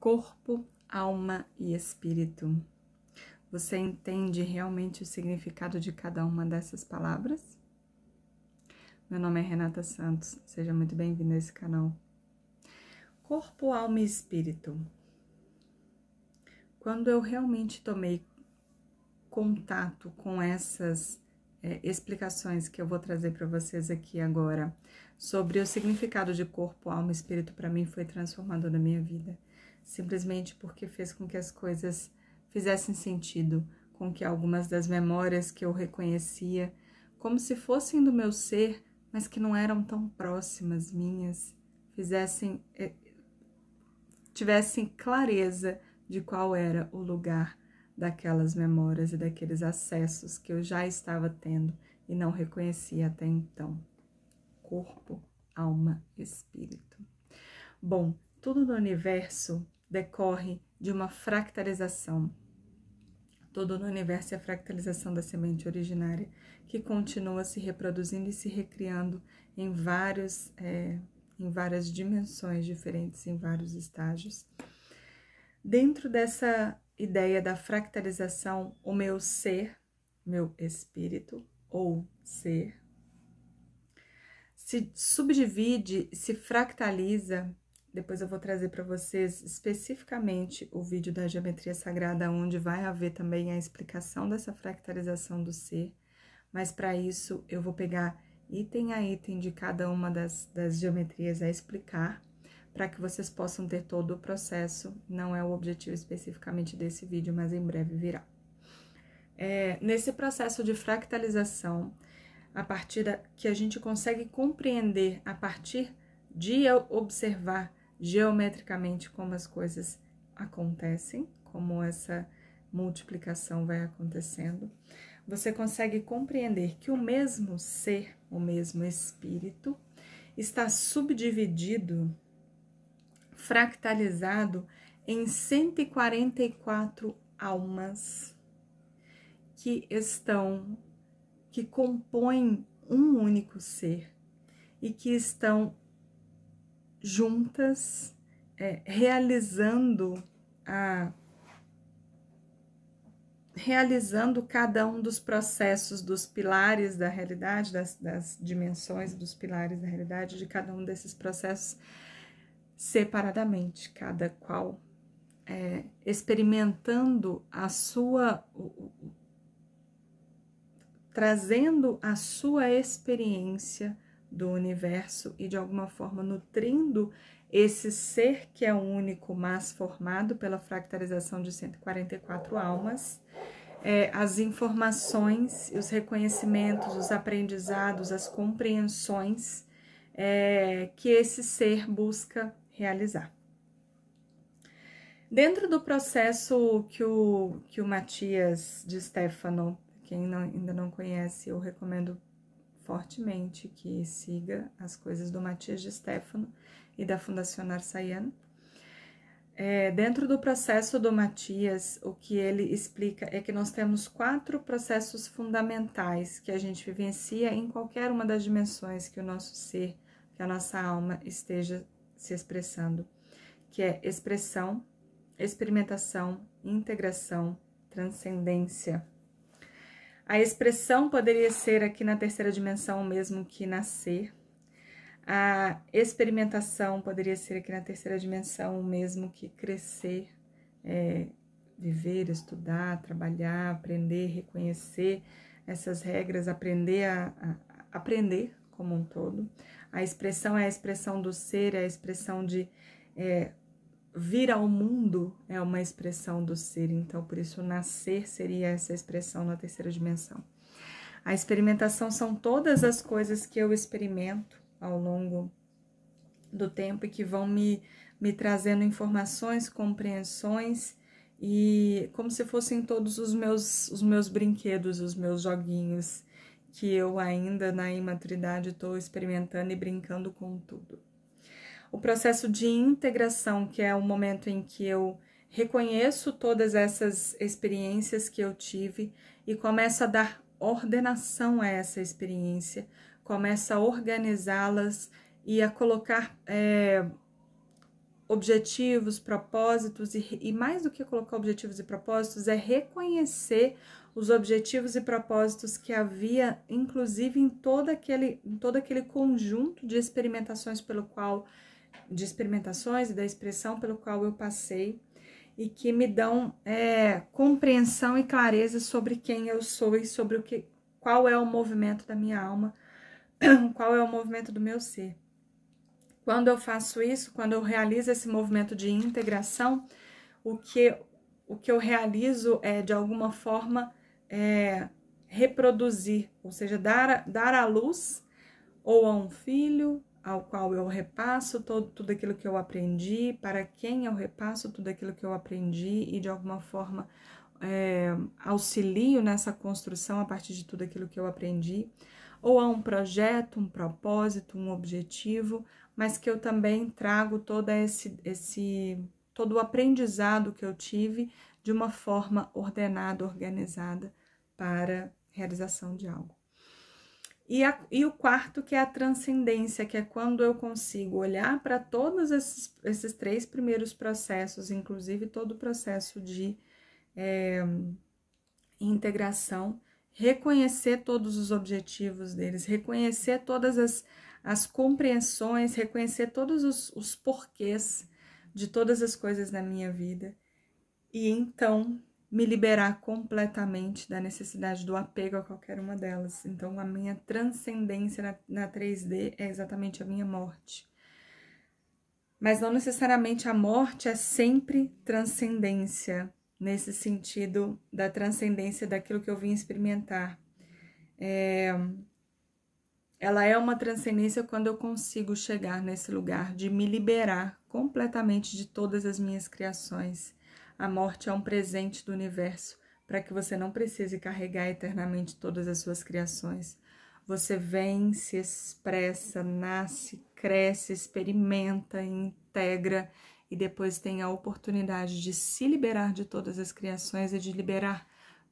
Corpo, alma e espírito. Você entende realmente o significado de cada uma dessas palavras? Meu nome é Renata Santos, seja muito bem-vindo a esse canal. Corpo, alma e espírito. Quando eu realmente tomei contato com essas explicações que eu vou trazer para vocês aqui agora, sobre o significado de corpo, alma e espírito, para mim foi transformador na minha vida. Simplesmente porque fez com que as coisas fizessem sentido, com que algumas das memórias que eu reconhecia, como se fossem do meu ser, mas que não eram tão próximas minhas, tivessem clareza de qual era o lugar daquelas memórias e daqueles acessos que eu já estava tendo e não reconhecia até então. Corpo, alma, espírito. Bom, tudo no universo decorre de uma fractalização. Tudo no universo é a fractalização da semente originária, que continua se reproduzindo e se recriando em várias dimensões diferentes, em vários estágios. Dentro dessa ideia da fractalização, o meu ser, meu espírito ou ser, se subdivide, se fractaliza. Depois eu vou trazer para vocês especificamente o vídeo da geometria sagrada, onde vai haver também a explicação dessa fractalização do ser. Mas para isso eu vou pegar item a item de cada uma das geometrias a explicar, para que vocês possam ter todo o processo. Não é o objetivo especificamente desse vídeo, mas em breve virá. Nesse processo de fractalização, a partir que a gente consegue compreender a partir de observar geometricamente como as coisas acontecem, como essa multiplicação vai acontecendo, você consegue compreender que o mesmo ser, o mesmo espírito, está subdividido, fractalizado em 144 almas que compõem um único ser e que estão juntas, realizando cada um dos processos, dos pilares da realidade, das dimensões dos pilares da realidade, de cada um desses processos separadamente, cada qual experimentando trazendo a sua experiência do universo e de alguma forma nutrindo esse ser que é único, mas formado pela fractalização de 144 almas, as informações, os reconhecimentos, os aprendizados, as compreensões que esse ser busca realizar. Dentro do processo que o Matias de Stefano, quem ainda não conhece, eu recomendo fortemente que siga as coisas do Matias de Stefano e da Fundação Narsayan. Dentro do processo do Matias, o que ele explica é que nós temos 4 processos fundamentais que a gente vivencia em qualquer uma das dimensões que o nosso ser, que a nossa alma esteja se expressando, que é expressão, experimentação, integração, transcendência. A expressão poderia ser aqui na terceira dimensão o mesmo que nascer. A experimentação poderia ser aqui na terceira dimensão o mesmo que crescer, viver, estudar, trabalhar, aprender, reconhecer essas regras, aprender a aprender como um todo. A expressão é a expressão do ser, é a expressão de vir ao mundo, é uma expressão do ser, então por isso nascer seria essa expressão na terceira dimensão. A experimentação são todas as coisas que eu experimento ao longo do tempo e que vão me trazendo informações, compreensões e como se fossem todos os meus brinquedos, os meus joguinhos que eu ainda na imaturidade estou experimentando e brincando com tudo. O processo de integração, que é o momento em que eu reconheço todas essas experiências que eu tive e começo a dar ordenação a essa experiência, começo a organizá-las e a colocar objetivos, propósitos, e mais do que colocar objetivos e propósitos, é reconhecer os objetivos e propósitos que havia, inclusive em todo aquele conjunto de experimentações e da expressão pelo qual eu passei, e que me dão compreensão e clareza sobre quem eu sou e sobre qual é o movimento da minha alma, qual é o movimento do meu ser. Quando eu faço isso, quando eu realizo esse movimento de integração, o que eu realizo é, de alguma forma, reproduzir, ou seja, dar à luz ou a um filho ao qual eu repasso tudo aquilo que eu aprendi, para quem eu repasso tudo aquilo que eu aprendi e de alguma forma auxilio nessa construção a partir de tudo aquilo que eu aprendi, ou a um projeto, um propósito, um objetivo, mas que eu também trago todo o aprendizado que eu tive de uma forma ordenada, organizada para realização de algo. E o quarto, que é a transcendência, que é quando eu consigo olhar para todos esses 3 primeiros processos, inclusive todo o processo de integração, reconhecer todos os objetivos deles, reconhecer todas as compreensões, reconhecer todos os porquês de todas as coisas na minha vida, e então me liberar completamente da necessidade do apego a qualquer uma delas. Então, a minha transcendência na 3D é exatamente a minha morte. Mas não necessariamente a morte é sempre transcendência, nesse sentido da transcendência daquilo que eu vim experimentar. Ela é uma transcendência quando eu consigo chegar nesse lugar de me liberar completamente de todas as minhas criações. A morte é um presente do universo para que você não precise carregar eternamente todas as suas criações. Você vem, se expressa, nasce, cresce, experimenta, integra e depois tem a oportunidade de se liberar de todas as criações e de liberar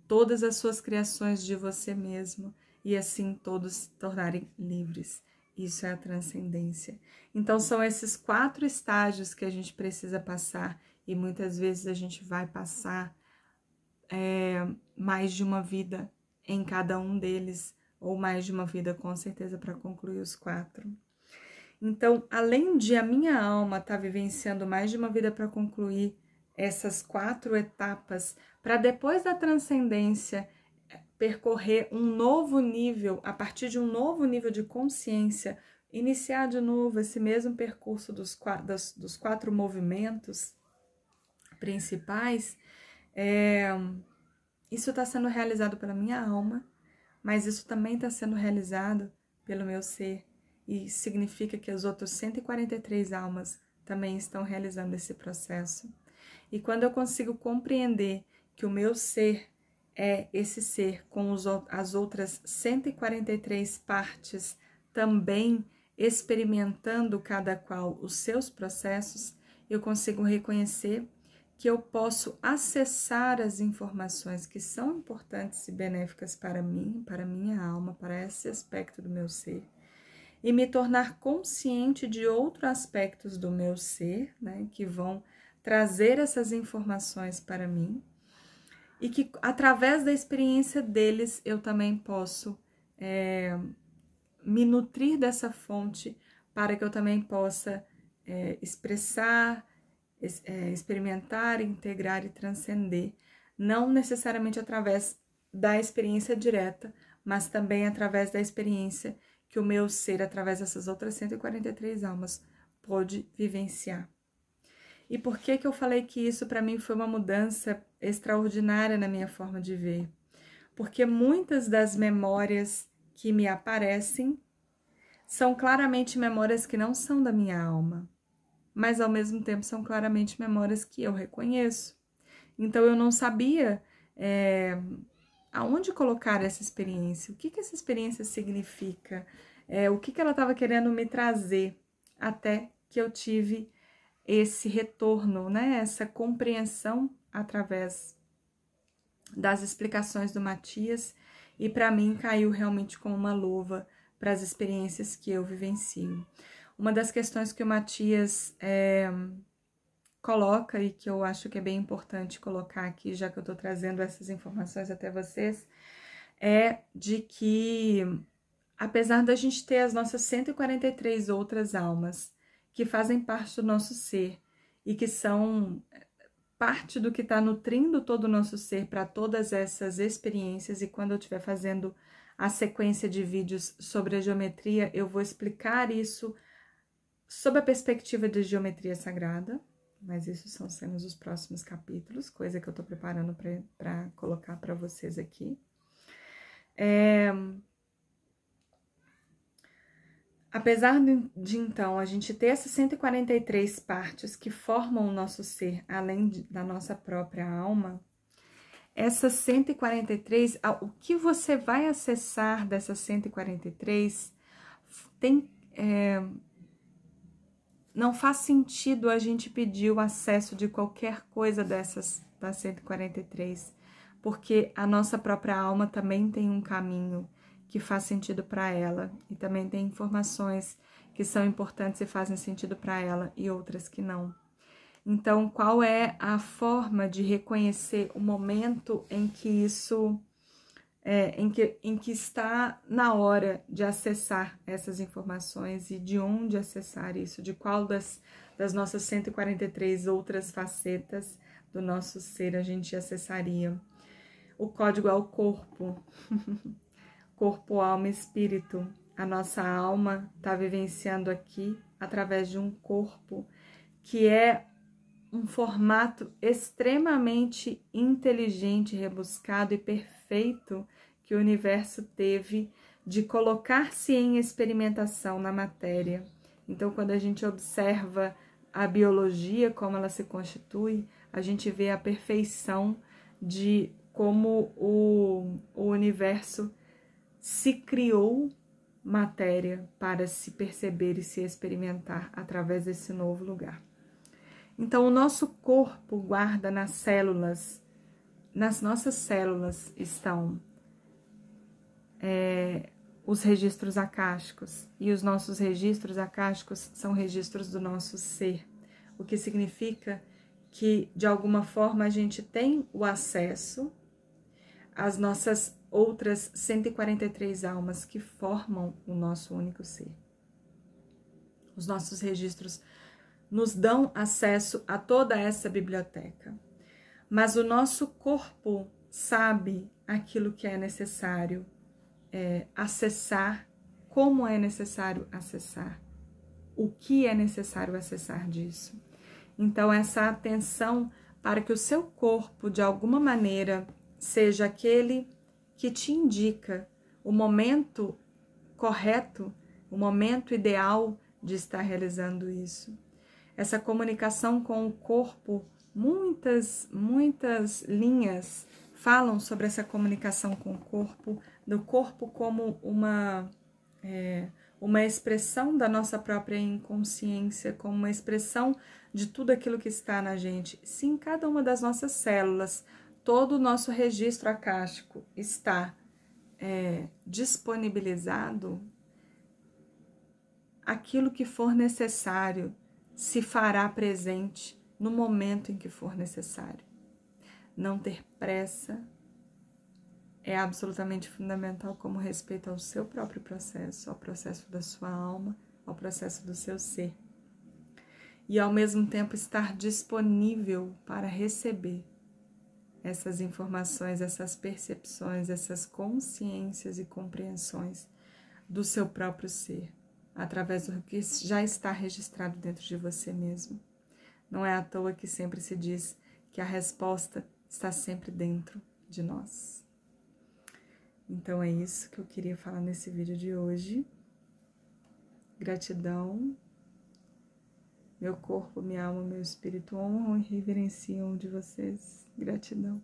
todas as suas criações de você mesmo e assim todos se tornarem livres. Isso é a transcendência. Então são esses 4 estágios que a gente precisa passar. E muitas vezes a gente vai passar mais de uma vida em cada um deles, ou mais de uma vida com certeza para concluir os 4. Então, além de a minha alma estar vivenciando mais de uma vida para concluir essas 4 etapas, para depois da transcendência percorrer um novo nível, a partir de um novo nível de consciência, iniciar de novo esse mesmo percurso dos 4 movimentos principais, isso está sendo realizado pela minha alma, mas isso também está sendo realizado pelo meu ser, e significa que as outras 143 almas também estão realizando esse processo. E quando eu consigo compreender que o meu ser é esse ser com as outras 143 partes também experimentando cada qual os seus processos, eu consigo reconhecer que eu posso acessar as informações que são importantes e benéficas para mim, para minha alma, para esse aspecto do meu ser, e me tornar consciente de outros aspectos do meu ser, né, que vão trazer essas informações para mim, e que através da experiência deles eu também posso me nutrir dessa fonte para que eu também possa expressar, experimentar, integrar e transcender, não necessariamente através da experiência direta, mas também através da experiência que o meu ser, através dessas outras 143 almas, pôde vivenciar. E por que eu falei que isso para mim foi uma mudança extraordinária na minha forma de ver? Porque muitas das memórias que me aparecem são claramente memórias que não são da minha alma, mas ao mesmo tempo são claramente memórias que eu reconheço. Então eu não sabia aonde colocar essa experiência, o que essa experiência significa, o que ela estava querendo me trazer, até que eu tive esse retorno, né? Essa compreensão através das explicações do Matias, e para mim caiu realmente como uma luva para as experiências que eu vivencio. Uma das questões que o Matias coloca e que eu acho que é bem importante colocar aqui, já que eu estou trazendo essas informações até vocês, é de que, apesar da gente ter as nossas 143 outras almas que fazem parte do nosso ser e que são parte do que está nutrindo todo o nosso ser para todas essas experiências, e quando eu estiver fazendo a sequência de vídeos sobre a geometria, eu vou explicar isso sob a perspectiva de geometria sagrada, mas isso são cenas dos próximos capítulos, coisa que eu estou preparando para colocar para vocês aqui. Apesar de então a gente ter essas 143 partes que formam o nosso ser, além da nossa própria alma, essas 143, o que você vai acessar dessas 143 tem... não faz sentido a gente pedir o acesso de qualquer coisa dessas das 143, porque a nossa própria alma também tem um caminho que faz sentido para ela, e também tem informações que são importantes e fazem sentido para ela, e outras que não. Então, qual é a forma de reconhecer o momento em que isso... em que está na hora de acessar essas informações e de onde acessar isso, de qual das nossas 143 outras facetas do nosso ser a gente acessaria. O código é o corpo, corpo, alma e espírito. A nossa alma está vivenciando aqui através de um corpo que é um formato extremamente inteligente, rebuscado e perfeito que o universo teve de colocar-se em experimentação na matéria. Então, quando a gente observa a biologia, como ela se constitui, a gente vê a perfeição de como o universo se criou matéria para se perceber e se experimentar através desse novo lugar. Então, o nosso corpo guarda nas células, nas nossas células estão os registros acásticos, e os nossos registros acásticos são registros do nosso ser, o que significa que, de alguma forma, a gente tem o acesso às nossas outras 143 almas que formam o nosso único ser. Os nossos registros nos dão acesso a toda essa biblioteca. Mas o nosso corpo sabe aquilo que é necessário acessar, como é necessário acessar, o que é necessário acessar disso. Então, essa atenção para que o seu corpo, de alguma maneira, seja aquele que te indica o momento correto, o momento ideal de estar realizando isso. Essa comunicação com o corpo, muitas linhas falam sobre essa comunicação com o corpo, do corpo como uma expressão da nossa própria inconsciência, como uma expressão de tudo aquilo que está na gente. Se em cada uma das nossas células, todo o nosso registro acástico está disponibilizado, aquilo que for necessário se fará presente no momento em que for necessário. Não ter pressa é absolutamente fundamental como respeito ao seu próprio processo, ao processo da sua alma, ao processo do seu ser. E ao mesmo tempo estar disponível para receber essas informações, essas percepções, essas consciências e compreensões do seu próprio ser, através do que já está registrado dentro de você mesmo. Não é à toa que sempre se diz que a resposta está sempre dentro de nós. Então é isso que eu queria falar nesse vídeo de hoje. Gratidão. Meu corpo, minha alma, meu espírito honram e reverenciam de vocês. Gratidão.